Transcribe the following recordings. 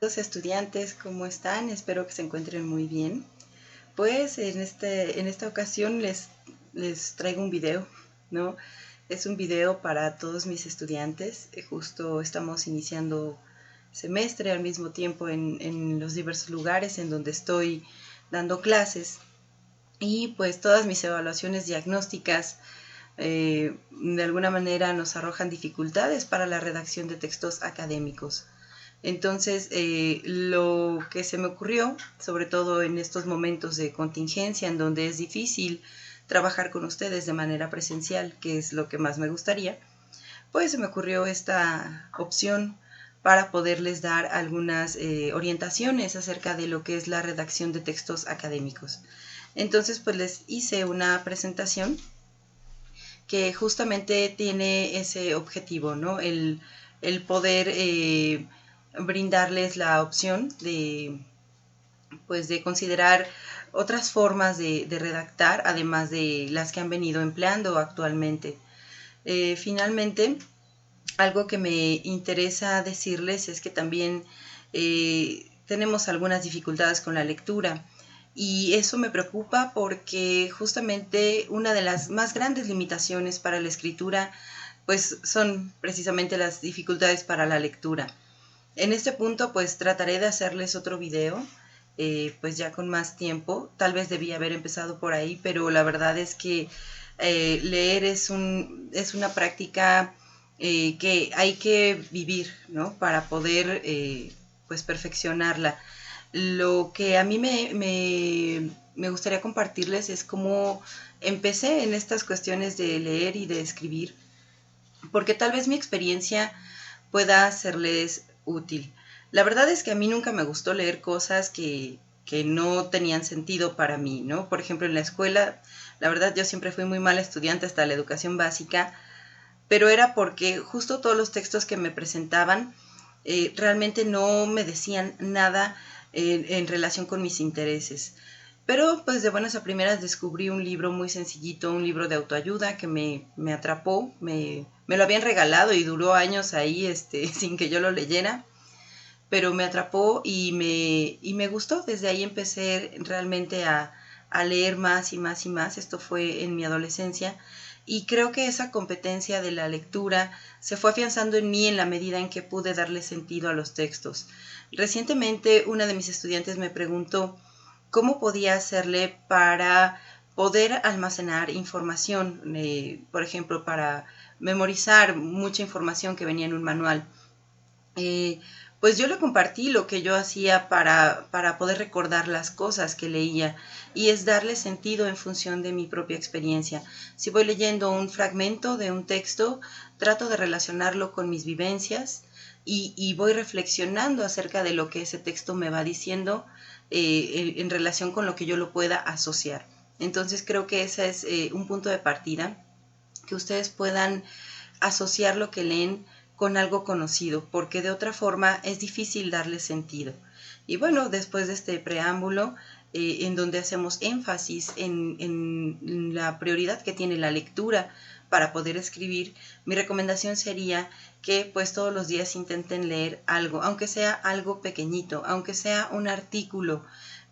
Los estudiantes, ¿cómo están? Espero que se encuentren muy bien. Pues en esta ocasión les traigo un video, ¿no? Es un video para todos mis estudiantes. Justo estamos iniciando semestre al mismo tiempo en los diversos lugares en donde estoy dando clases. Y pues todas mis evaluaciones diagnósticas de alguna manera nos arrojan dificultades para la redacción de textos académicos. Entonces, lo que se me ocurrió, sobre todo en estos momentos de contingencia, en donde es difícil trabajar con ustedes de manera presencial, que es lo que más me gustaría, pues se me ocurrió esta opción para poderles dar algunas orientaciones acerca de lo que es la redacción de textos académicos. Entonces, pues les hice una presentación que justamente tiene ese objetivo, ¿no? El poder brindarles la opción pues, de considerar otras formas de redactar, además de las que han venido empleando actualmente. Finalmente, algo que me interesa decirles es que también tenemos algunas dificultades con la lectura. Y eso me preocupa porque justamente una de las más grandes limitaciones para la escritura pues son precisamente las dificultades para la lectura. En este punto pues trataré de hacerles otro video pues ya con más tiempo. Tal vez debía haber empezado por ahí, pero la verdad es que leer es una práctica que hay que vivir, ¿no? Para poder pues perfeccionarla. Lo que a mí me gustaría compartirles es cómo empecé en estas cuestiones de leer y de escribir, porque tal vez mi experiencia pueda serles útil. La verdad es que a mí nunca me gustó leer cosas que no tenían sentido para mí, ¿no? Por ejemplo, en la escuela, la verdad yo siempre fui muy mala estudiante hasta la educación básica, pero era porque justo todos los textos que me presentaban realmente no me decían nada en relación con mis intereses. Pero pues de buenas a primeras descubrí un libro muy sencillito, un libro de autoayuda que me atrapó, me lo habían regalado y duró años ahí sin que yo lo leyera, pero me atrapó y me gustó. Desde ahí empecé realmente a leer más y más y más. Esto fue en mi adolescencia y creo que esa competencia de la lectura se fue afianzando en mí en la medida en que pude darle sentido a los textos. Recientemente una de mis estudiantes me preguntó cómo podía hacerle para poder almacenar información, por ejemplo, para memorizar mucha información que venía en un manual. Pues yo le compartí lo que yo hacía para poder recordar las cosas que leía y es darle sentido en función de mi propia experiencia. Si voy leyendo un fragmento de un texto, trato de relacionarlo con mis vivencias y voy reflexionando acerca de lo que ese texto me va diciendo en relación con lo que yo lo pueda asociar. Entonces creo que ese es un punto de partida, que ustedes puedan asociar lo que leen con algo conocido, porque de otra forma es difícil darle sentido. Y bueno, después de este preámbulo, en donde hacemos énfasis en la prioridad que tiene la lectura para poder escribir, mi recomendación sería que pues todos los días intenten leer algo, aunque sea algo pequeñito, aunque sea un artículo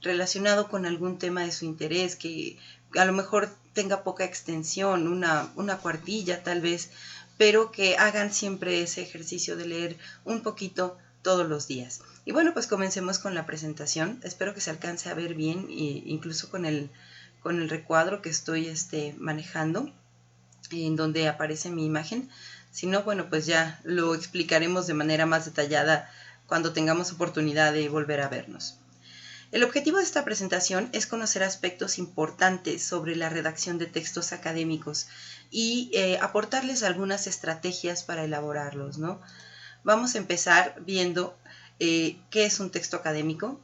relacionado con algún tema de su interés, que a lo mejor tenga poca extensión, una cuartilla tal vez, pero que hagan siempre ese ejercicio de leer un poquito todos los días. Y bueno, pues comencemos con la presentación. Espero que se alcance a ver bien, incluso con el recuadro que estoy manejando, en donde aparece mi imagen. Si no, bueno, pues ya lo explicaremos de manera más detallada cuando tengamos oportunidad de volver a vernos. El objetivo de esta presentación es conocer aspectos importantes sobre la redacción de textos académicos y aportarles algunas estrategias para elaborarlos, ¿no? Vamos a empezar viendo qué es un texto académico,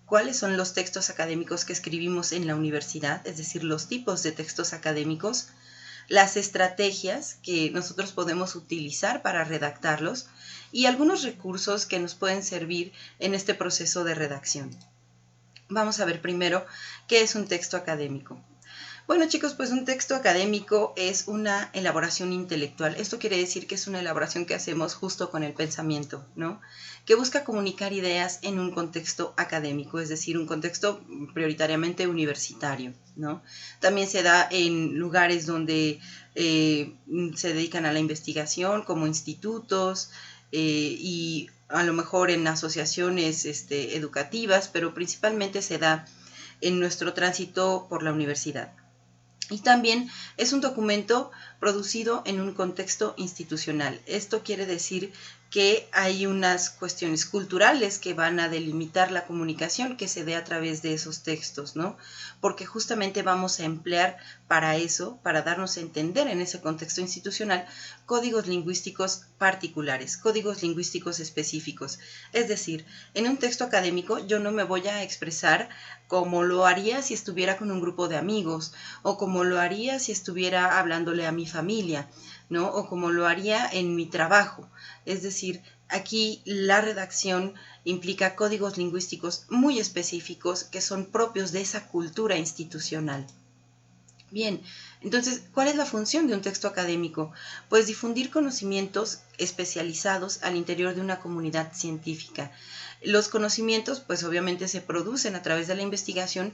cuáles son los textos académicos que escribimos en la universidad, es decir, los tipos de textos académicos, las estrategias que nosotros podemos utilizar para redactarlos y algunos recursos que nos pueden servir en este proceso de redacción. Vamos a ver primero qué es un texto académico. Bueno, chicos, pues un texto académico es una elaboración intelectual. Esto quiere decir que es una elaboración que hacemos justo con el pensamiento, ¿no? Que busca comunicar ideas en un contexto académico, es decir, un contexto prioritariamente universitario, ¿no? También se da en lugares donde se dedican a la investigación, como institutos y a lo mejor en asociaciones educativas, pero principalmente se da en nuestro tránsito por la universidad. Y también es un documento producido en un contexto institucional. Esto quiere decir que hay unas cuestiones culturales que van a delimitar la comunicación que se dé a través de esos textos, ¿no? Porque justamente vamos a emplear para eso, para darnos a entender en ese contexto institucional, códigos lingüísticos particulares, códigos lingüísticos específicos. Es decir, en un texto académico yo no me voy a expresar como lo haría si estuviera con un grupo de amigos o como lo haría si estuviera hablándole a mi familia, ¿no? O como lo haría en mi trabajo. Es decir, aquí la redacción implica códigos lingüísticos muy específicos que son propios de esa cultura institucional. Bien, entonces, ¿cuál es la función de un texto académico? Pues difundir conocimientos especializados al interior de una comunidad científica. Los conocimientos, pues obviamente se producen a través de la investigación,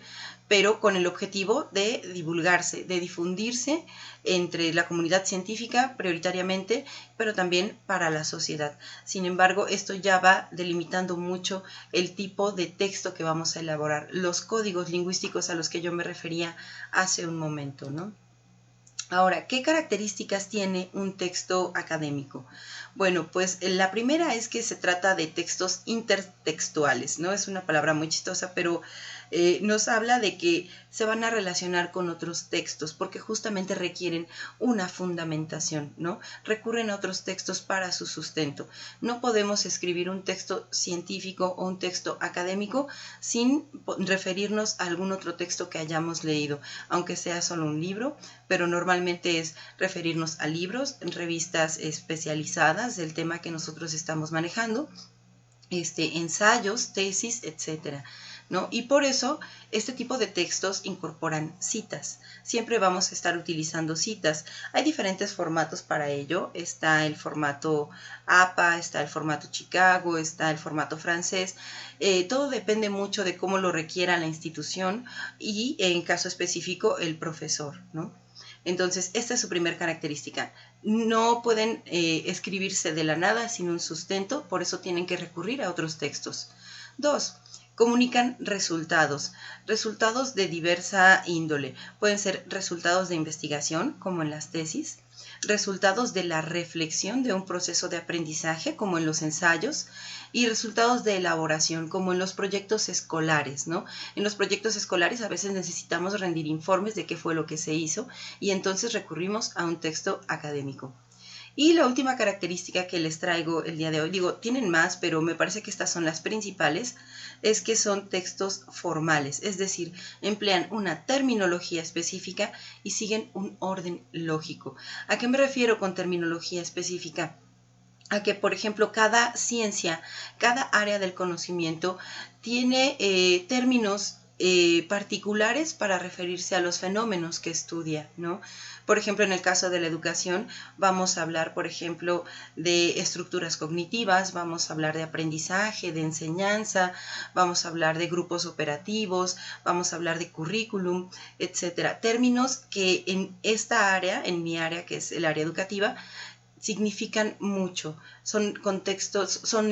pero con el objetivo de divulgarse, de difundirse entre la comunidad científica prioritariamente, pero también para la sociedad. Sin embargo, esto ya va delimitando mucho el tipo de texto que vamos a elaborar, los códigos lingüísticos a los que yo me refería hace un momento, ¿no? Ahora, ¿qué características tiene un texto académico? Bueno, pues la primera es que se trata de textos intertextuales, ¿no? Es una palabra muy chistosa, pero nos habla de que se van a relacionar con otros textos porque justamente requieren una fundamentación, ¿no? Recurren a otros textos para su sustento. No podemos escribir un texto científico o un texto académico sin referirnos a algún otro texto que hayamos leído, aunque sea solo un libro, pero normalmente es referirnos a libros, revistas especializadas del tema que nosotros estamos manejando, ensayos, tesis, etcétera, ¿no? Y por eso este tipo de textos incorporan citas. Siempre vamos a estar utilizando citas. Hay diferentes formatos para ello. Está el formato APA, está el formato Chicago, está el formato francés. Todo depende mucho de cómo lo requiera la institución y, en caso específico, el profesor, ¿no? Entonces, esta es su primera característica. No pueden escribirse de la nada sin un sustento, por eso tienen que recurrir a otros textos. 2. Comunican resultados de diversa índole. Pueden ser resultados de investigación, como en las tesis, resultados de la reflexión de un proceso de aprendizaje, como en los ensayos, y resultados de elaboración, como en los proyectos escolares, ¿no? En los proyectos escolares a veces necesitamos rendir informes de qué fue lo que se hizo y entonces recurrimos a un texto académico. Y la última característica que les traigo el día de hoy, digo, tienen más, pero me parece que estas son las principales, es que son textos formales, es decir, emplean una terminología específica y siguen un orden lógico. ¿A qué me refiero con terminología específica? A que, por ejemplo, cada ciencia, cada área del conocimiento tiene términos particulares para referirse a los fenómenos que estudia, ¿no? Por ejemplo, en el caso de la educación, vamos a hablar, por ejemplo, de estructuras cognitivas, vamos a hablar de aprendizaje, de enseñanza, vamos a hablar de grupos operativos, vamos a hablar de currículum, etcétera. Términos que en esta área, en mi área, que es el área educativa, significan mucho, son contextos, son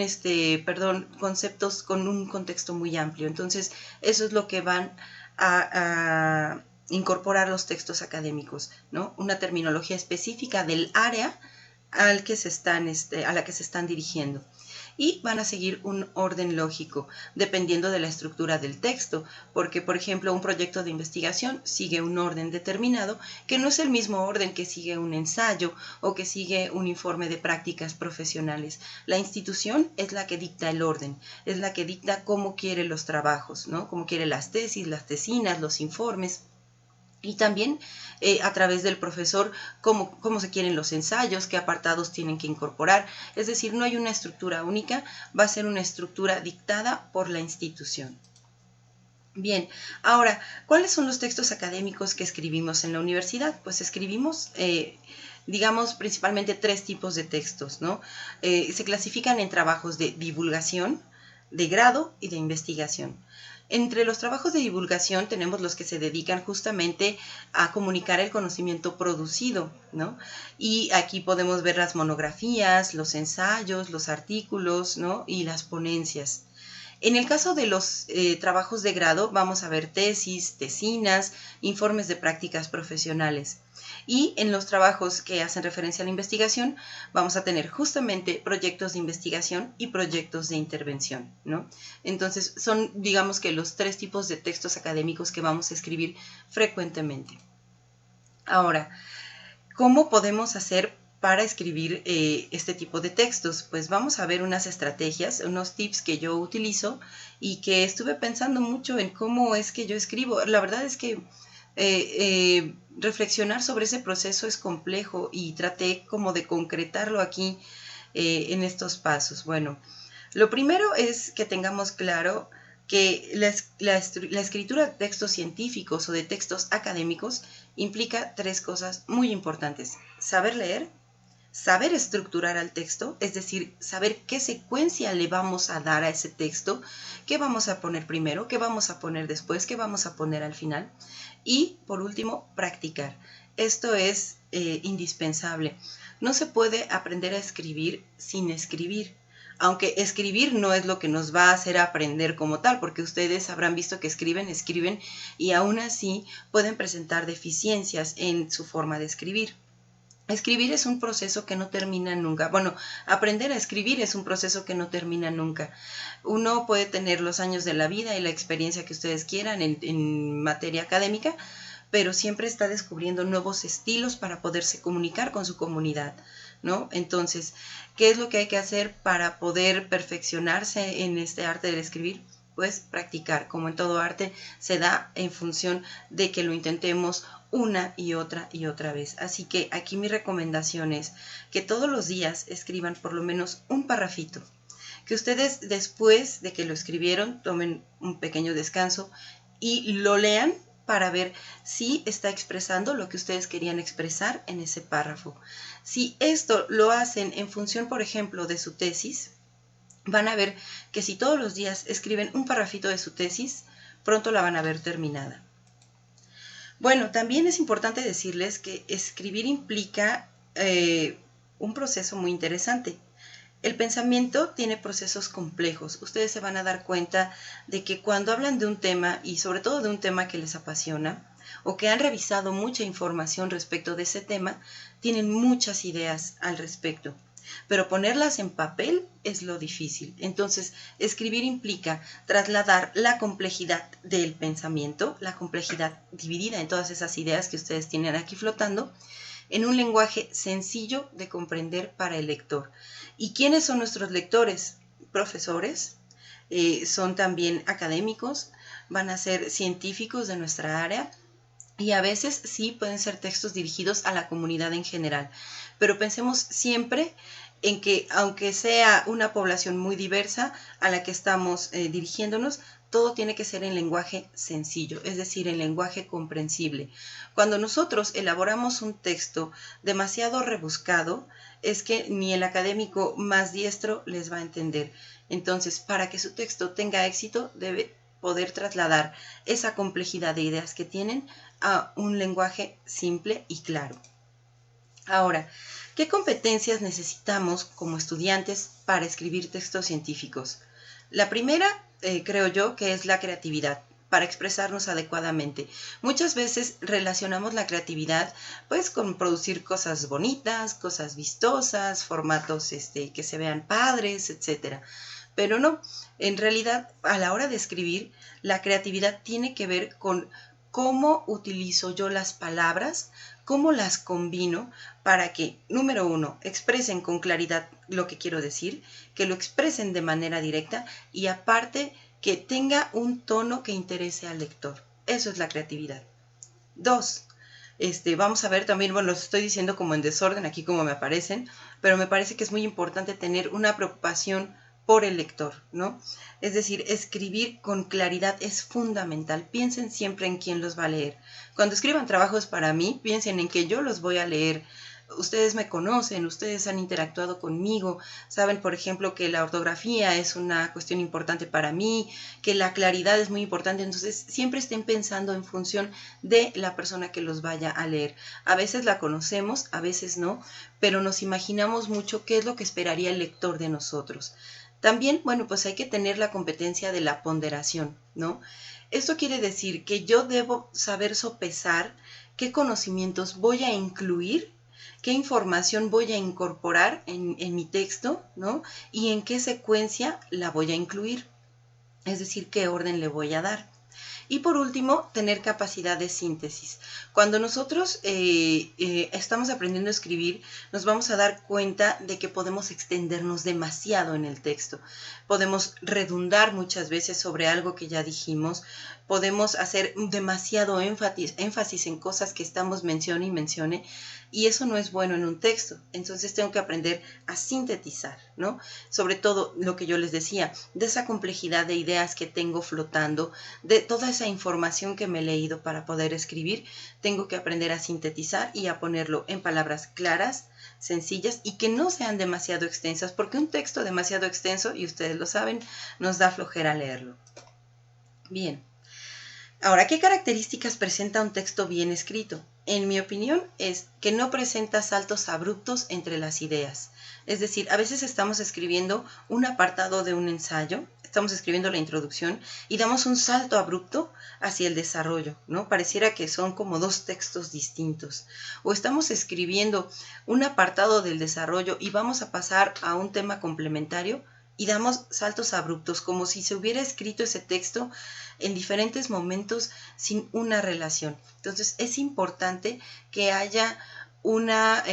conceptos con un contexto muy amplio. Entonces, eso es lo que van a incorporar los textos académicos, ¿no? Una terminología específica del área al que se están, a la que se están dirigiendo. Y van a seguir un orden lógico, dependiendo de la estructura del texto, porque, por ejemplo, un proyecto de investigación sigue un orden determinado, que no es el mismo orden que sigue un ensayo o que sigue un informe de prácticas profesionales. La institución es la que dicta el orden, es la que dicta cómo quiere los trabajos, ¿no? Cómo quiere las tesis, las tesinas, los informes. Y también a través del profesor cómo se quieren los ensayos, qué apartados tienen que incorporar. Es decir, no hay una estructura única, va a ser una estructura dictada por la institución. Bien, ahora, ¿cuáles son los textos académicos que escribimos en la universidad? Pues escribimos, digamos, principalmente tres tipos de textos, ¿no? Se clasifican en trabajos de divulgación, de grado y de investigación. Entre los trabajos de divulgación tenemos los que se dedican justamente a comunicar el conocimiento producido, ¿no? Y aquí podemos ver las monografías, los ensayos, los artículos, ¿no? Y las ponencias. En el caso de los trabajos de grado, vamos a ver tesis, tesinas, informes de prácticas profesionales. Y en los trabajos que hacen referencia a la investigación, vamos a tener justamente proyectos de investigación y proyectos de intervención, ¿no? Entonces, son, digamos que los tres tipos de textos académicos que vamos a escribir frecuentemente. Ahora, ¿cómo podemos hacer para escribir este tipo de textos? Pues vamos a ver unas estrategias, unos tips que yo utilizo y que estuve pensando mucho en cómo es que yo escribo. La verdad es que reflexionar sobre ese proceso es complejo y traté como de concretarlo aquí en estos pasos. Bueno, lo primero es que tengamos claro que la escritura de textos científicos o de textos académicos implica tres cosas muy importantes. Saber leer, saber estructurar al texto, es decir, saber qué secuencia le vamos a dar a ese texto, qué vamos a poner primero, qué vamos a poner después, qué vamos a poner al final. Y, por último, practicar. Esto es indispensable. No se puede aprender a escribir sin escribir. Aunque escribir no es lo que nos va a hacer aprender como tal, porque ustedes habrán visto que escriben y aún así pueden presentar deficiencias en su forma de escribir. Escribir es un proceso que no termina nunca. Bueno, aprender a escribir es un proceso que no termina nunca. Uno puede tener los años de la vida y la experiencia que ustedes quieran en materia académica, pero siempre está descubriendo nuevos estilos para poderse comunicar con su comunidad, ¿no? Entonces, ¿qué es lo que hay que hacer para poder perfeccionarse en este arte del escribir? Pues practicar. Como en todo arte, se da en función de que lo intentemos una y otra vez. Así que aquí mi recomendación es que todos los días escriban por lo menos un parrafito. Que ustedes después de que lo escribieron tomen un pequeño descanso y lo lean para ver si está expresando lo que ustedes querían expresar en ese párrafo. Si esto lo hacen en función, por ejemplo, de su tesis, van a ver que si todos los días escriben un parrafito de su tesis, pronto la van a ver terminada. Bueno, también es importante decirles que escribir implica un proceso muy interesante. El pensamiento tiene procesos complejos. Ustedes se van a dar cuenta de que cuando hablan de un tema, y sobre todo de un tema que les apasiona, o que han revisado mucha información respecto de ese tema, tienen muchas ideas al respecto. Pero ponerlas en papel es lo difícil. Entonces, escribir implica trasladar la complejidad del pensamiento, la complejidad dividida en todas esas ideas que ustedes tienen aquí flotando, en un lenguaje sencillo de comprender para el lector. ¿Y quiénes son nuestros lectores? Profesores, son también académicos, van a ser científicos de nuestra área, y a veces sí pueden ser textos dirigidos a la comunidad en general. Pero pensemos siempre en que, aunque sea una población muy diversa a la que estamos dirigiéndonos, todo tiene que ser en lenguaje sencillo, es decir, en lenguaje comprensible. Cuando nosotros elaboramos un texto demasiado rebuscado, es que ni el académico más diestro les va a entender. Entonces, para que su texto tenga éxito, debe poder trasladar esa complejidad de ideas que tienen a un lenguaje simple y claro. Ahora, ¿qué competencias necesitamos como estudiantes para escribir textos científicos? La primera, creo yo, que es la creatividad para expresarnos adecuadamente. Muchas veces relacionamos la creatividad pues con producir cosas bonitas, cosas vistosas, formatos que se vean padres, etc. Pero no, en realidad a la hora de escribir, la creatividad tiene que ver con cómo utilizo yo las palabras, cómo las combino para que, número uno, expresen con claridad lo que quiero decir, que lo expresen de manera directa y aparte que tenga un tono que interese al lector. Eso es la creatividad. Dos, vamos a ver también, bueno, los estoy diciendo como en desorden aquí como me aparecen, pero me parece que es muy importante tener una preocupación por el lector, ¿no? Es decir, escribir con claridad es fundamental. Piensen siempre en quién los va a leer. Cuando escriban trabajos para mí, piensen en que yo los voy a leer. Ustedes me conocen, ustedes han interactuado conmigo, saben, por ejemplo, que la ortografía es una cuestión importante para mí, que la claridad es muy importante, entonces siempre estén pensando en función de la persona que los vaya a leer. A veces la conocemos, a veces no, pero nos imaginamos mucho qué es lo que esperaría el lector de nosotros. También, bueno, pues hay que tener la competencia de la ponderación, ¿no? Esto quiere decir que yo debo saber sopesar qué conocimientos voy a incluir, qué información voy a incorporar en mi texto, ¿no? Y en qué secuencia la voy a incluir, es decir, qué orden le voy a dar. Y por último, tener capacidad de síntesis. Cuando nosotros estamos aprendiendo a escribir, nos vamos a dar cuenta de que podemos extendernos demasiado en el texto. Podemos redundar muchas veces sobre algo que ya dijimos. Podemos hacer demasiado énfasis en cosas que estamos mencione y mencione. Y eso no es bueno en un texto. Entonces tengo que aprender a sintetizar, ¿no? Sobre todo lo que yo les decía, de esa complejidad de ideas que tengo flotando, de toda esa información que me he leído para poder escribir, tengo que aprender a sintetizar y a ponerlo en palabras claras, sencillas y que no sean demasiado extensas, porque un texto demasiado extenso, y ustedes lo saben, nos da flojera leerlo. Bien. Ahora, ¿qué características presenta un texto bien escrito? En mi opinión es que no presenta saltos abruptos entre las ideas. Es decir, a veces estamos escribiendo un apartado de un ensayo, estamos escribiendo la introducción y damos un salto abrupto hacia el desarrollo, ¿no? Pareciera que son como dos textos distintos. O estamos escribiendo un apartado del desarrollo y vamos a pasar a un tema complementario y damos saltos abruptos, como si se hubiera escrito ese texto en diferentes momentos sin una relación. Entonces es importante que haya una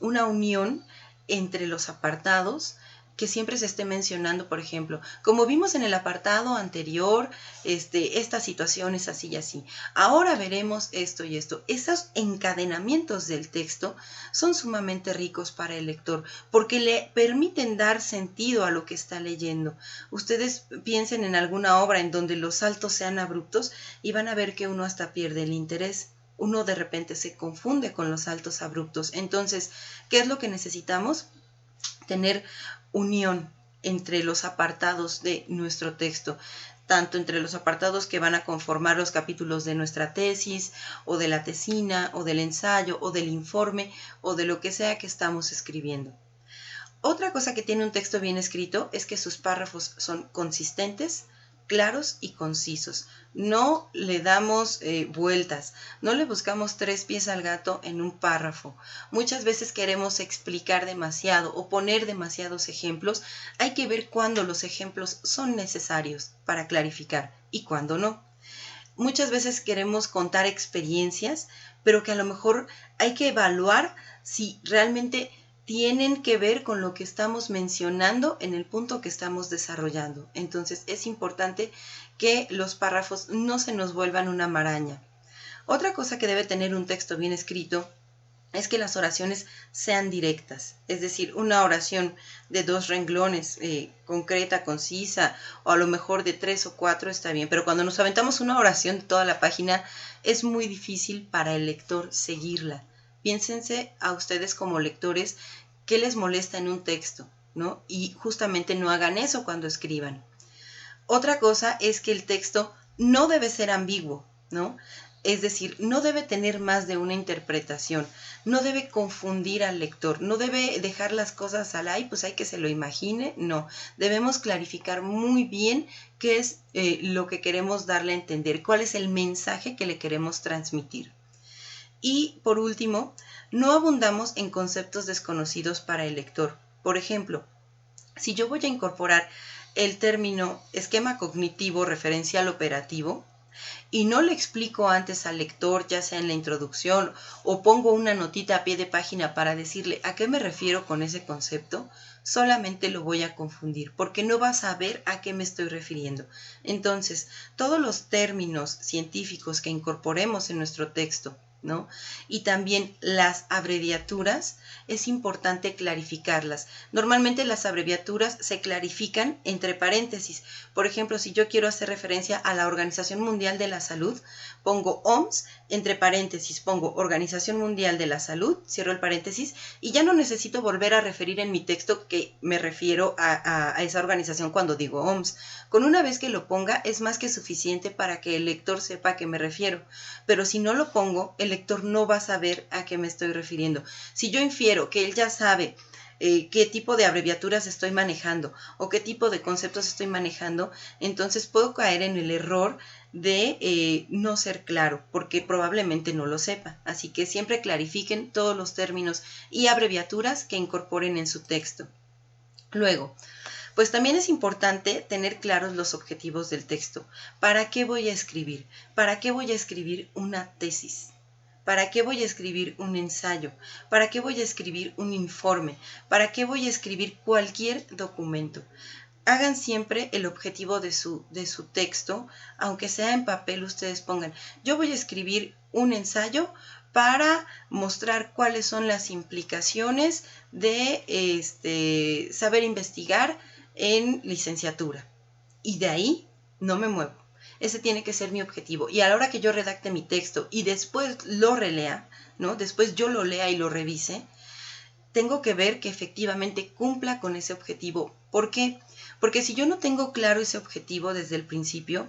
unión entre los apartados, que siempre se esté mencionando, por ejemplo, como vimos en el apartado anterior, esta situación es así y así. Ahora veremos esto y esto. Esos encadenamientos del texto son sumamente ricos para el lector porque le permiten dar sentido a lo que está leyendo. Ustedes piensen en alguna obra en donde los saltos sean abruptos y van a ver que uno hasta pierde el interés. Uno de repente se confunde con los saltos abruptos. Entonces, ¿qué es lo que necesitamos? Tener unión entre los apartados de nuestro texto, tanto entre los apartados que van a conformar los capítulos de nuestra tesis, o de la tesina, o del ensayo, o del informe, o de lo que sea que estamos escribiendo. Otra cosa que tiene un texto bien escrito es que sus párrafos son consistentes, claros y concisos. No le damos vueltas, no le buscamos tres pies al gato en un párrafo. Muchas veces queremos explicar demasiado o poner demasiados ejemplos. Hay que ver cuándo los ejemplos son necesarios para clarificar y cuándo no. Muchas veces queremos contar experiencias, pero que a lo mejor hay que evaluar si realmente tienen que ver con lo que estamos mencionando en el punto que estamos desarrollando. Entonces es importante que los párrafos no se nos vuelvan una maraña. Otra cosa que debe tener un texto bien escrito es que las oraciones sean directas, es decir, una oración de 2 renglones, concreta, concisa, o a lo mejor de 3 o 4 está bien, pero cuando nos aventamos una oración de toda la página es muy difícil para el lector seguirla. Piénsense a ustedes como lectores qué les molesta en un texto, ¿no? Y justamente no hagan eso cuando escriban. Otra cosa es que el texto no debe ser ambiguo, ¿no? Es decir, no debe tener más de una interpretación, no debe confundir al lector, no debe dejar las cosas al ay, pues hay que se lo imagine, no. Debemos clarificar muy bien qué es lo que queremos darle a entender, cuál es el mensaje que le queremos transmitir. Y por último, no abundamos en conceptos desconocidos para el lector. Por ejemplo, si yo voy a incorporar el término esquema cognitivo referencial operativo y no le explico antes al lector, ya sea en la introducción o pongo una notita a pie de página para decirle a qué me refiero con ese concepto, solamente lo voy a confundir porque no va a saber a qué me estoy refiriendo. Entonces, todos los términos científicos que incorporemos en nuestro texto ¿no? Y también las abreviaturas es importante clarificarlas. Normalmente las abreviaturas se clarifican entre paréntesis. Por ejemplo, si yo quiero hacer referencia a la Organización Mundial de la Salud, pongo OMS, entre paréntesis pongo Organización Mundial de la Salud, cierro el paréntesis, y ya no necesito volver a referir en mi texto que me refiero a esa organización cuando digo OMS. Con una vez que lo ponga es más que suficiente para que el lector sepa a qué me refiero, pero si no lo pongo, el lector no va a saber a qué me estoy refiriendo. Si yo infiero que él ya sabe qué tipo de abreviaturas estoy manejando o qué tipo de conceptos estoy manejando, entonces puedo caer en el error de no ser claro, porque probablemente no lo sepa. Así que siempre clarifiquen todos los términos y abreviaturas que incorporen en su texto. Luego, pues también es importante tener claros los objetivos del texto. ¿Para qué voy a escribir? ¿Para qué voy a escribir una tesis? ¿Para qué voy a escribir un ensayo? ¿Para qué voy a escribir un informe? ¿Para qué voy a escribir cualquier documento? Hagan siempre el objetivo de su texto, aunque sea en papel, ustedes pongan, yo voy a escribir un ensayo para mostrar cuáles son las implicaciones de saber investigar en licenciatura. Y de ahí no me muevo. Ese tiene que ser mi objetivo. Y a la hora que yo redacte mi texto y después lo relea, ¿no? Después yo lo lea y lo revise, tengo que ver que efectivamente cumpla con ese objetivo. ¿Por qué? Porque si yo no tengo claro ese objetivo desde el principio,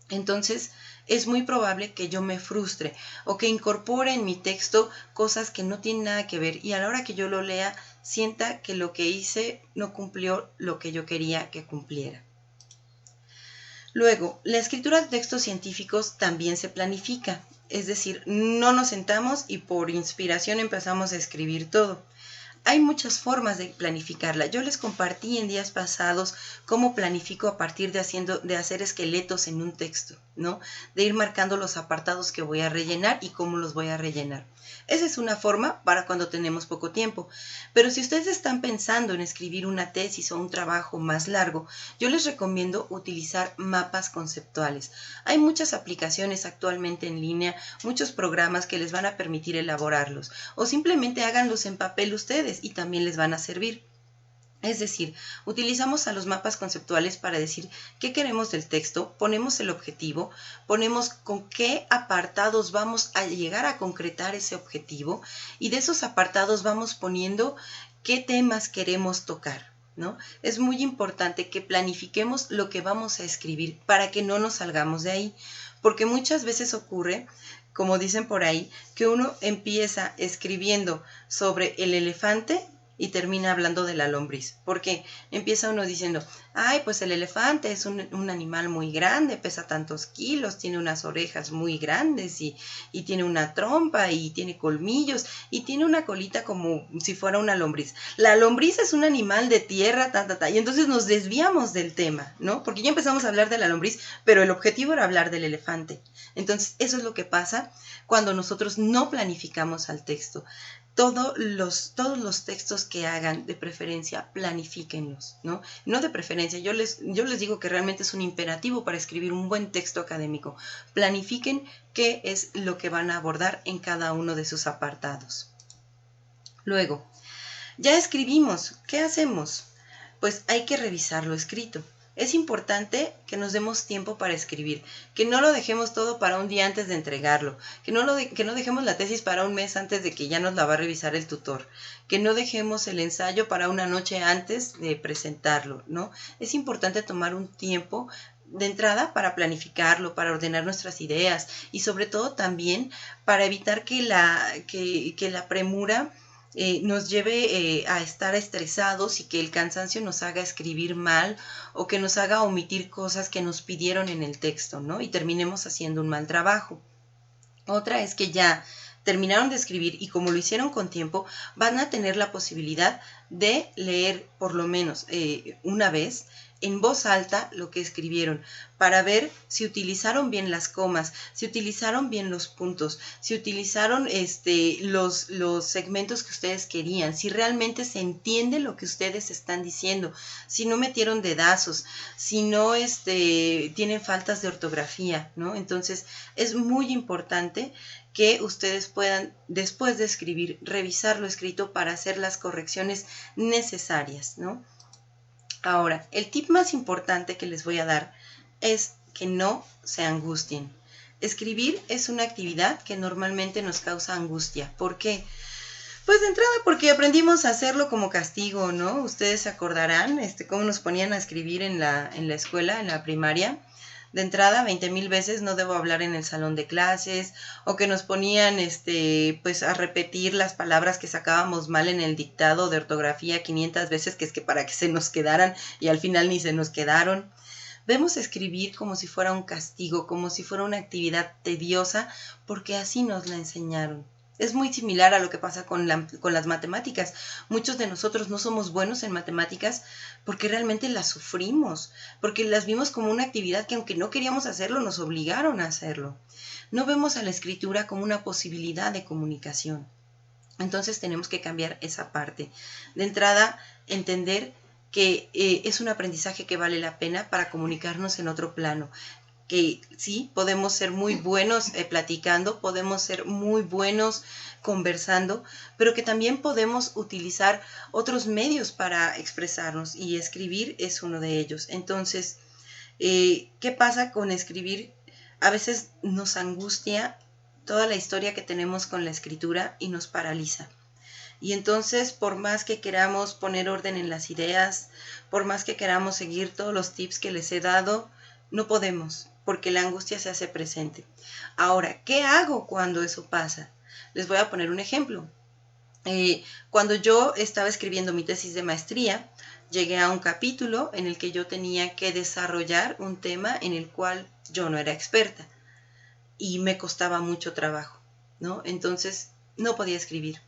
entonces es muy probable que yo me frustre o que incorpore en mi texto cosas que no tienen nada que ver y a la hora que yo lo lea sienta que lo que hice no cumplió lo que yo quería que cumpliera. Luego, la escritura de textos científicos también se planifica, es decir, no nos sentamos y por inspiración empezamos a escribir todo. Hay muchas formas de planificarla. Yo les compartí en días pasados cómo planifico a partir de hacer esqueletos en un texto, ¿no? De ir marcando los apartados que voy a rellenar y cómo los voy a rellenar. Esa es una forma para cuando tenemos poco tiempo. Pero si ustedes están pensando en escribir una tesis o un trabajo más largo, yo les recomiendo utilizar mapas conceptuales. Hay muchas aplicaciones actualmente en línea, muchos programas que les van a permitir elaborarlos. O simplemente háganlos en papel ustedes y también les van a servir. Es decir, utilizamos a los mapas conceptuales para decir qué queremos del texto, ponemos el objetivo, ponemos con qué apartados vamos a llegar a concretar ese objetivo y de esos apartados vamos poniendo qué temas queremos tocar, ¿no? Es muy importante que planifiquemos lo que vamos a escribir para que no nos salgamos de ahí, porque muchas veces ocurre, como dicen por ahí, que uno empieza escribiendo sobre el elefante y termina hablando de la lombriz, porque empieza uno diciendo, ay, pues el elefante es un animal muy grande, pesa tantos kilos, tiene unas orejas muy grandes y tiene una trompa y tiene colmillos y tiene una colita como si fuera una lombriz. La lombriz es un animal de tierra, y entonces nos desviamos del tema, ¿no? Porque ya empezamos a hablar de la lombriz, pero el objetivo era hablar del elefante. Entonces, eso es lo que pasa cuando nosotros no planificamos al texto. Todos los textos que hagan, de preferencia, planifíquenlos, ¿no? No de preferencia, yo les digo que realmente es un imperativo para escribir un buen texto académico. Planifiquen qué es lo que van a abordar en cada uno de sus apartados. Luego, ya escribimos, ¿qué hacemos? Pues hay que revisar lo escrito. Es importante que nos demos tiempo para escribir, que no lo dejemos todo para un día antes de entregarlo, que no dejemos la tesis para un mes antes de que ya nos la va a revisar el tutor, que no dejemos el ensayo para una noche antes de presentarlo, ¿no? Es importante tomar un tiempo de entrada para planificarlo, para ordenar nuestras ideas y sobre todo también para evitar que la premura nos lleve a estar estresados y que el cansancio nos haga escribir mal o que nos haga omitir cosas que nos pidieron en el texto, ¿no? Y terminemos haciendo un mal trabajo. Otra es que ya terminaron de escribir y como lo hicieron con tiempo, van a tener la posibilidad de leer por lo menos una vez en voz alta lo que escribieron para ver si utilizaron bien las comas, si utilizaron bien los puntos, si utilizaron los segmentos que ustedes querían, si realmente se entiende lo que ustedes están diciendo, si no metieron dedazos, si no tienen faltas de ortografía, ¿no? Entonces es muy importante que ustedes puedan, después de escribir, revisar lo escrito para hacer las correcciones necesarias, ¿no? Ahora, el tip más importante que les voy a dar es que no se angustien. Escribir es una actividad que normalmente nos causa angustia. ¿Por qué? Pues de entrada porque aprendimos a hacerlo como castigo, ¿no? Ustedes se acordarán cómo nos ponían a escribir en la escuela, en la primaria. De entrada, 20,000 veces no debo hablar en el salón de clases, o que nos ponían pues a repetir las palabras que sacábamos mal en el dictado de ortografía 500 veces, que es que para que se nos quedaran, y al final ni se nos quedaron. Vemos escribir como si fuera un castigo, como si fuera una actividad tediosa, porque así nos la enseñaron. Es muy similar a lo que pasa con las matemáticas. Muchos de nosotros no somos buenos en matemáticas porque realmente las sufrimos, porque las vimos como una actividad que aunque no queríamos hacerlo, nos obligaron a hacerlo. No vemos a la escritura como una posibilidad de comunicación. Entonces tenemos que cambiar esa parte. De entrada, entender que es un aprendizaje que vale la pena para comunicarnos en otro plano. Que sí, podemos ser muy buenos platicando, podemos ser muy buenos conversando, pero que también podemos utilizar otros medios para expresarnos, y escribir es uno de ellos. Entonces, ¿qué pasa con escribir? A veces nos angustia toda la historia que tenemos con la escritura y nos paraliza. Y entonces, por más que queramos poner orden en las ideas, por más que queramos seguir todos los tips que les he dado, no podemos, porque la angustia se hace presente. Ahora, ¿qué hago cuando eso pasa? Les voy a poner un ejemplo. Cuando yo estaba escribiendo mi tesis de maestría, llegué a un capítulo en el que yo tenía que desarrollar un tema en el cual yo no era experta y me costaba mucho trabajo, ¿no? Entonces, no podía escribir.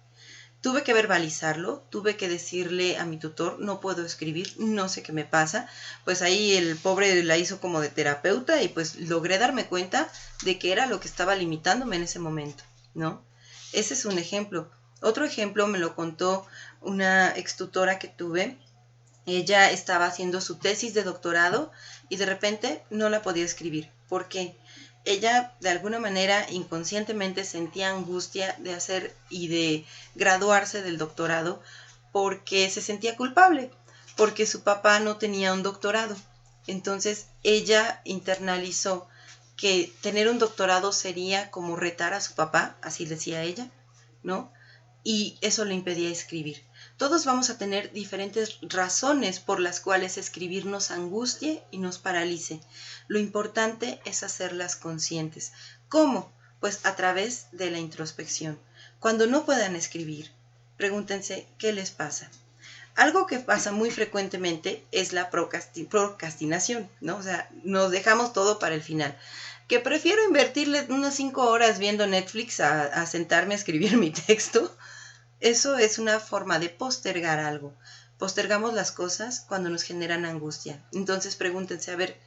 Tuve que verbalizarlo, tuve que decirle a mi tutor, no puedo escribir, no sé qué me pasa. Pues ahí el pobre la hizo como de terapeuta y pues logré darme cuenta de que era lo que estaba limitándome en ese momento, ¿no? Ese es un ejemplo. Otro ejemplo me lo contó una extutora que tuve. Ella estaba haciendo su tesis de doctorado y de repente no la podía escribir. ¿Por qué? Ella de alguna manera inconscientemente sentía angustia de hacer y de graduarse del doctorado porque se sentía culpable, porque su papá no tenía un doctorado. Entonces ella internalizó que tener un doctorado sería como retar a su papá, así decía ella, ¿no? Y eso le impedía escribir. Todos vamos a tener diferentes razones por las cuales escribir nos angustie y nos paralice. Lo importante es hacerlas conscientes. ¿Cómo? Pues a través de la introspección. Cuando no puedan escribir, pregúntense qué les pasa. Algo que pasa muy frecuentemente es la procrastinación, ¿no? O sea, nos dejamos todo para el final. Que prefiero invertirle unas 5 horas viendo Netflix a sentarme a escribir mi texto. Eso es una forma de postergar algo. Postergamos las cosas cuando nos generan angustia. Entonces pregúntense, a ver,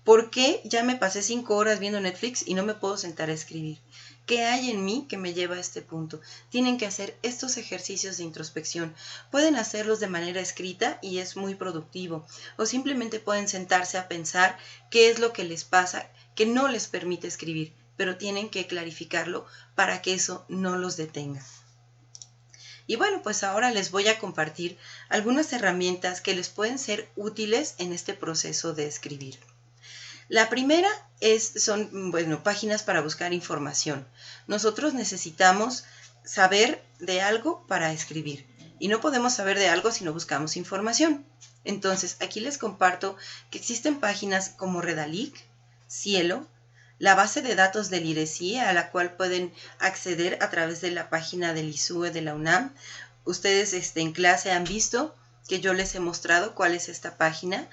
¿por qué ya me pasé 5 horas viendo Netflix y no me puedo sentar a escribir? ¿Qué hay en mí que me lleva a este punto? Tienen que hacer estos ejercicios de introspección. Pueden hacerlos de manera escrita y es muy productivo. O simplemente pueden sentarse a pensar qué es lo que les pasa que no les permite escribir, pero tienen que clarificarlo para que eso no los detenga. Y bueno, pues ahora les voy a compartir algunas herramientas que les pueden ser útiles en este proceso de escribir. La primera son páginas para buscar información. Nosotros necesitamos saber de algo para escribir y no podemos saber de algo si no buscamos información. Entonces, aquí les comparto que existen páginas como Redalic, Cielo, la base de datos del IRECIE, a la cual pueden acceder a través de la página del ISUE de la UNAM. Ustedes en clase han visto que yo les he mostrado cuál es esta página,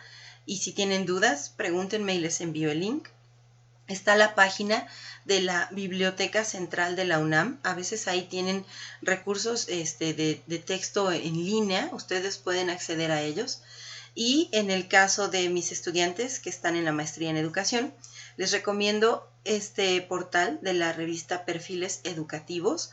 y si tienen dudas, pregúntenme y les envío el link. Está la página de la Biblioteca Central de la UNAM. A veces ahí tienen recursos de texto en línea, ustedes pueden acceder a ellos. Y en el caso de mis estudiantes que están en la maestría en educación, les recomiendo este portal de la revista Perfiles Educativos,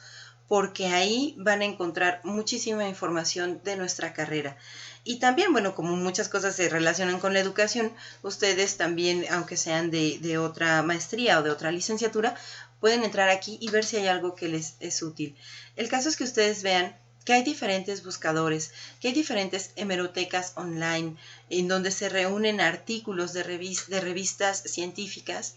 porque ahí van a encontrar muchísima información de nuestra carrera. Y también, bueno, como muchas cosas se relacionan con la educación, ustedes también, aunque sean de otra maestría o de otra licenciatura, pueden entrar aquí y ver si hay algo que les es útil. El caso es que ustedes vean que hay diferentes buscadores, que hay diferentes hemerotecas online en donde se reúnen artículos de revistas científicas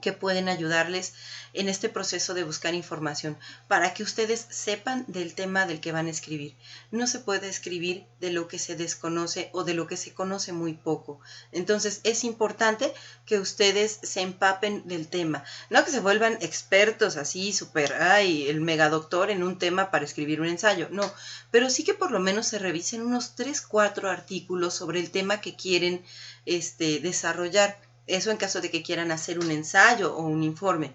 que pueden ayudarles en este proceso de buscar información para que ustedes sepan del tema del que van a escribir. No se puede escribir de lo que se desconoce o de lo que se conoce muy poco. Entonces es importante que ustedes se empapen del tema. No que se vuelvan expertos así, súper, el megadoctor en un tema para escribir un ensayo. No, pero sí que por lo menos se revisen unos 3, 4 artículos sobre el tema que quieren desarrollar. Eso en caso de que quieran hacer un ensayo o un informe,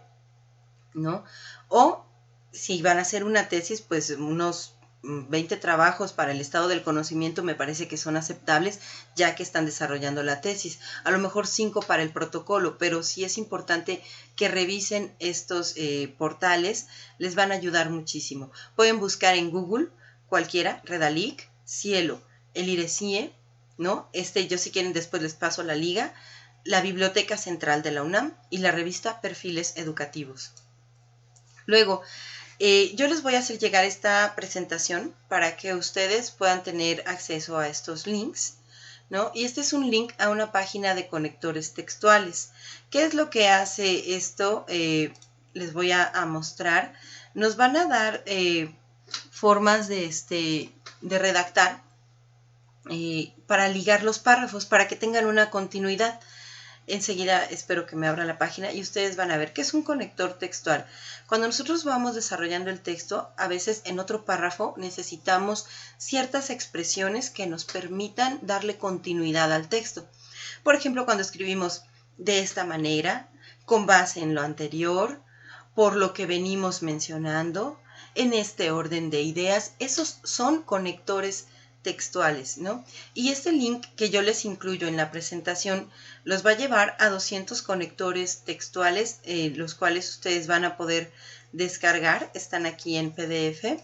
¿no? O si van a hacer una tesis, pues unos 20 trabajos para el estado del conocimiento me parece que son aceptables, ya que están desarrollando la tesis. A lo mejor 5 para el protocolo, pero sí es importante que revisen estos portales, les van a ayudar muchísimo. Pueden buscar en Google cualquiera, Redalic, Cielo, el IRECIE, ¿no? Yo si quieren después les paso la liga, la Biblioteca Central de la UNAM y la revista Perfiles Educativos. Luego, yo les voy a hacer llegar esta presentación para que ustedes puedan tener acceso a estos links, ¿no? Y este es un link a una página de conectores textuales. ¿Qué es lo que hace esto? Les voy a mostrar. Nos van a dar formas de redactar para ligar los párrafos, para que tengan una continuidad. Enseguida espero que me abra la página y ustedes van a ver qué es un conector textual. Cuando nosotros vamos desarrollando el texto, a veces en otro párrafo necesitamos ciertas expresiones que nos permitan darle continuidad al texto. Por ejemplo, cuando escribimos de esta manera, con base en lo anterior, por lo que venimos mencionando, en este orden de ideas, esos son conectores textuales, ¿no? Y este link que yo les incluyo en la presentación los va a llevar a 200 conectores textuales, los cuales ustedes van a poder descargar. Están aquí en PDF.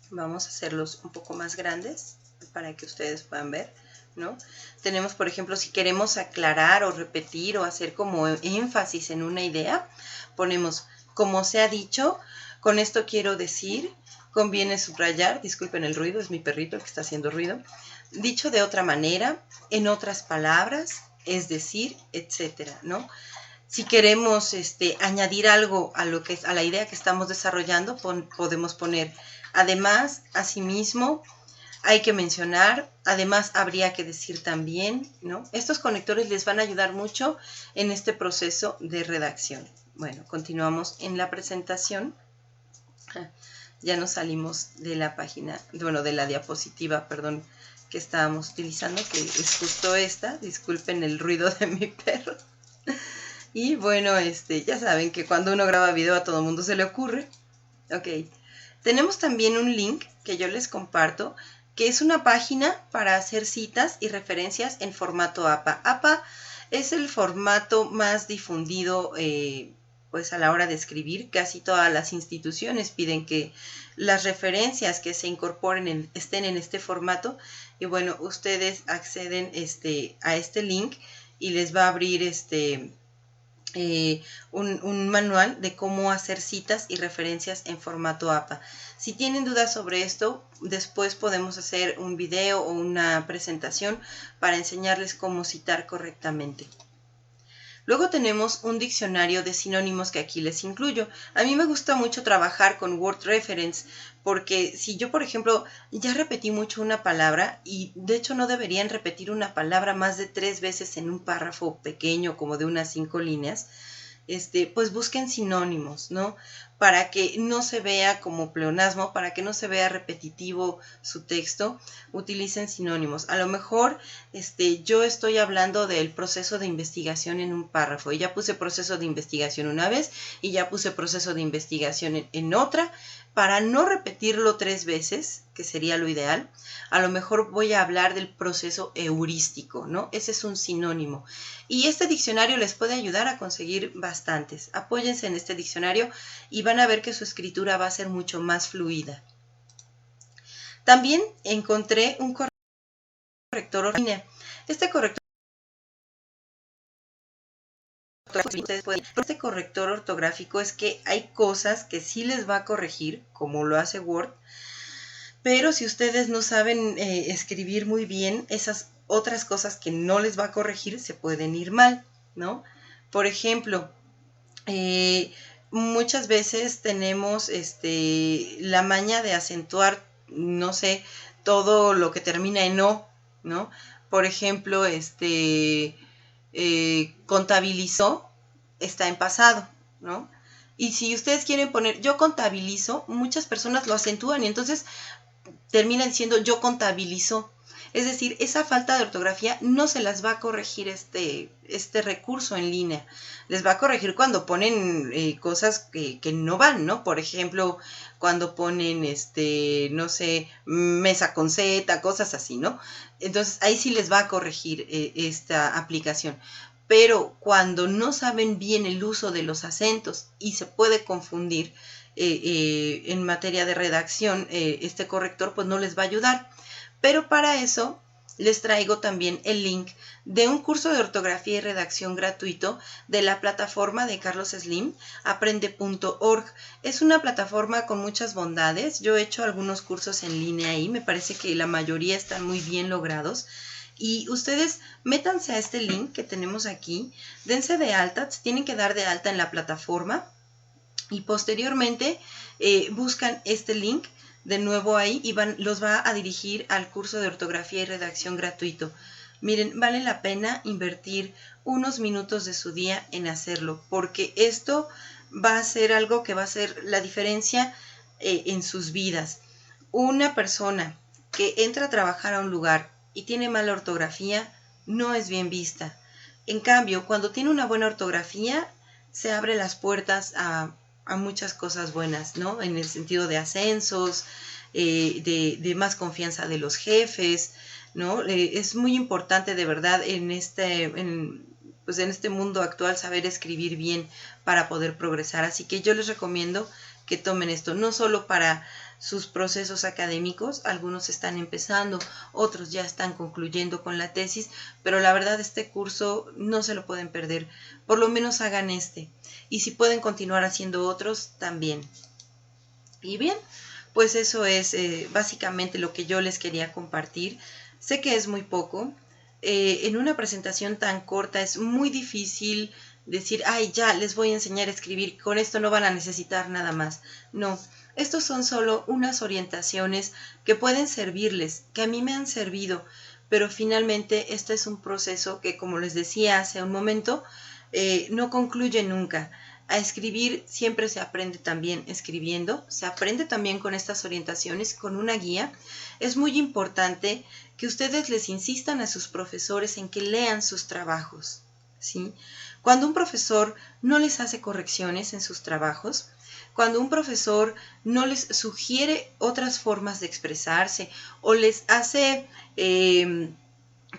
Vamos a hacerlos un poco más grandes para que ustedes puedan ver, ¿no? Tenemos, por ejemplo, si queremos aclarar o repetir o hacer como énfasis en una idea, ponemos como se ha dicho, con esto quiero decir, conviene subrayar, disculpen el ruido, es mi perrito el que está haciendo ruido, dicho de otra manera, en otras palabras, es decir, etcétera, ¿no? Si queremos añadir algo a la idea que estamos desarrollando, podemos poner además, asimismo, hay que mencionar, además habría que decir también, ¿no? Estos conectores les van a ayudar mucho en este proceso de redacción. Bueno, continuamos en la presentación. Ya nos salimos de la página, bueno, de la diapositiva, perdón, que estábamos utilizando, que es justo esta. Disculpen el ruido de mi perro. Y bueno, ya saben que cuando uno graba video a todo el mundo se le ocurre. Ok. Tenemos también un link que yo les comparto, que es una página para hacer citas y referencias en formato APA. APA es el formato más difundido pues a la hora de escribir. Casi todas las instituciones piden que las referencias que se incorporen estén en este formato. Y bueno, ustedes acceden a este link y les va a abrir un manual de cómo hacer citas y referencias en formato APA. Si tienen dudas sobre esto, después podemos hacer un video o una presentación para enseñarles cómo citar correctamente. Luego tenemos un diccionario de sinónimos que aquí les incluyo. A mí me gusta mucho trabajar con Word Reference porque si yo, por ejemplo, ya repetí mucho una palabra y de hecho no deberían repetir una palabra más de 3 veces en un párrafo pequeño como de unas 5 líneas, pues busquen sinónimos, ¿no? para que no se vea como pleonasmo, para que no se vea repetitivo su texto, utilicen sinónimos. A lo mejor yo estoy hablando del proceso de investigación en un párrafo y ya puse proceso de investigación una vez y ya puse proceso de investigación en otra. Para no repetirlo 3 veces, que sería lo ideal, a lo mejor voy a hablar del proceso heurístico, ¿no? Ese es un sinónimo. Y este diccionario les puede ayudar a conseguir bastantes. Apóyense en este diccionario y van a ver que su escritura va a ser mucho más fluida. También encontré un corrector ortográfico. Este corrector ortográfico es que hay cosas que sí les va a corregir, como lo hace Word, pero si ustedes no saben escribir muy bien, esas otras cosas que no les va a corregir se pueden ir mal, ¿no? Por ejemplo, muchas veces tenemos la maña de acentuar, no sé, todo lo que termina en o, ¿no? Por ejemplo, contabilizó está en pasado, ¿no? Y si ustedes quieren poner yo contabilizo, muchas personas lo acentúan y entonces termina diciendo yo contabilizo. Es decir, esa falta de ortografía no se las va a corregir este recurso en línea. Les va a corregir cuando ponen cosas que no van, ¿no? Por ejemplo, cuando ponen, no sé, mesa con Z, cosas así, ¿no? Entonces, ahí sí les va a corregir esta aplicación. Pero cuando no saben bien el uso de los acentos y se puede confundir, en materia de redacción, este corrector pues no les va a ayudar. Pero para eso les traigo también el link de un curso de ortografía y redacción gratuito de la plataforma de Carlos Slim, aprende.org. Es una plataforma con muchas bondades. Yo he hecho algunos cursos en línea ahí, me parece que la mayoría están muy bien logrados. Y ustedes métanse a este link que tenemos aquí, dense de alta, se tienen que dar de alta en la plataforma y posteriormente buscan este link de nuevo ahí y los va a dirigir al curso de ortografía y redacción gratuito. Miren, vale la pena invertir unos minutos de su día en hacerlo, porque esto va a ser algo que va a hacer la diferencia en sus vidas. Una persona que entra a trabajar a un lugar y tiene mala ortografía no es bien vista. En cambio, cuando tiene una buena ortografía, se abren las puertas a muchas cosas buenas, ¿no? En el sentido de ascensos, de más confianza de los jefes, ¿no? Es muy importante de verdad en este mundo actual saber escribir bien para poder progresar. Así que yo les recomiendo que tomen esto, no solo para sus procesos académicos, algunos están empezando, otros ya están concluyendo con la tesis, pero la verdad este curso no se lo pueden perder, por lo menos hagan este, y si pueden continuar haciendo otros, también. Y bien, pues eso es básicamente lo que yo les quería compartir. Sé que es muy poco, en una presentación tan corta es muy difícil decir, ay, ya, les voy a enseñar a escribir, con esto no van a necesitar nada más. No, estos son solo unas orientaciones que pueden servirles, que a mí me han servido, pero finalmente este es un proceso que, como les decía hace un momento, no concluye nunca. A escribir siempre se aprende también escribiendo, se aprende también con estas orientaciones, con una guía. Es muy importante que ustedes les insistan a sus profesores en que lean sus trabajos, ¿sí? Cuando un profesor no les hace correcciones en sus trabajos, cuando un profesor no les sugiere otras formas de expresarse o les hace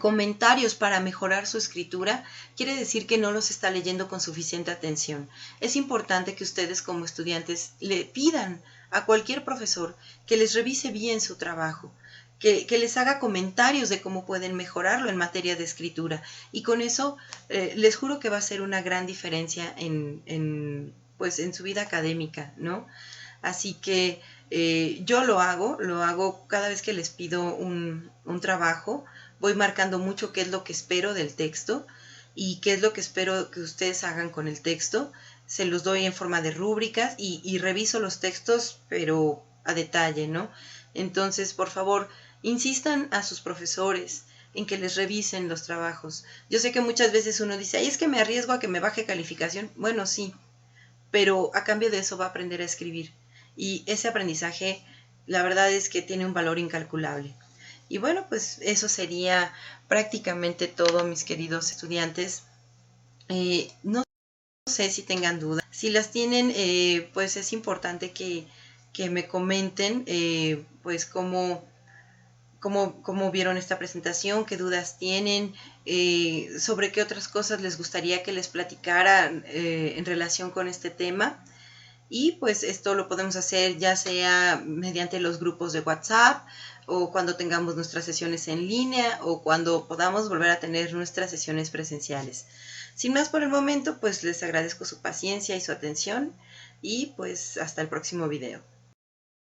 comentarios para mejorar su escritura, quiere decir que no los está leyendo con suficiente atención. Es importante que ustedes como estudiantes le pidan a cualquier profesor que les revise bien su trabajo, que les haga comentarios de cómo pueden mejorarlo en materia de escritura. Y con eso les juro que va a ser una gran diferencia en su vida académica, ¿no? Así que yo lo hago cada vez que les pido un trabajo. Voy marcando mucho qué es lo que espero del texto y qué es lo que espero que ustedes hagan con el texto. Se los doy en forma de rúbricas y reviso los textos, pero a detalle, ¿no? Entonces, por favor, insistan a sus profesores en que les revisen los trabajos. Yo sé que muchas veces uno dice, ay, es que me arriesgo a que me baje calificación. Bueno, sí, pero a cambio de eso va a aprender a escribir. Y ese aprendizaje, la verdad es que tiene un valor incalculable. Y bueno, pues eso sería prácticamente todo, mis queridos estudiantes. No sé si tengan dudas. Si las tienen, pues es importante que me comenten, pues cómo vieron esta presentación, qué dudas tienen, sobre qué otras cosas les gustaría que les platicara en relación con este tema. Y pues esto lo podemos hacer ya sea mediante los grupos de WhatsApp o cuando tengamos nuestras sesiones en línea o cuando podamos volver a tener nuestras sesiones presenciales. Sin más por el momento, pues les agradezco su paciencia y su atención y pues hasta el próximo video.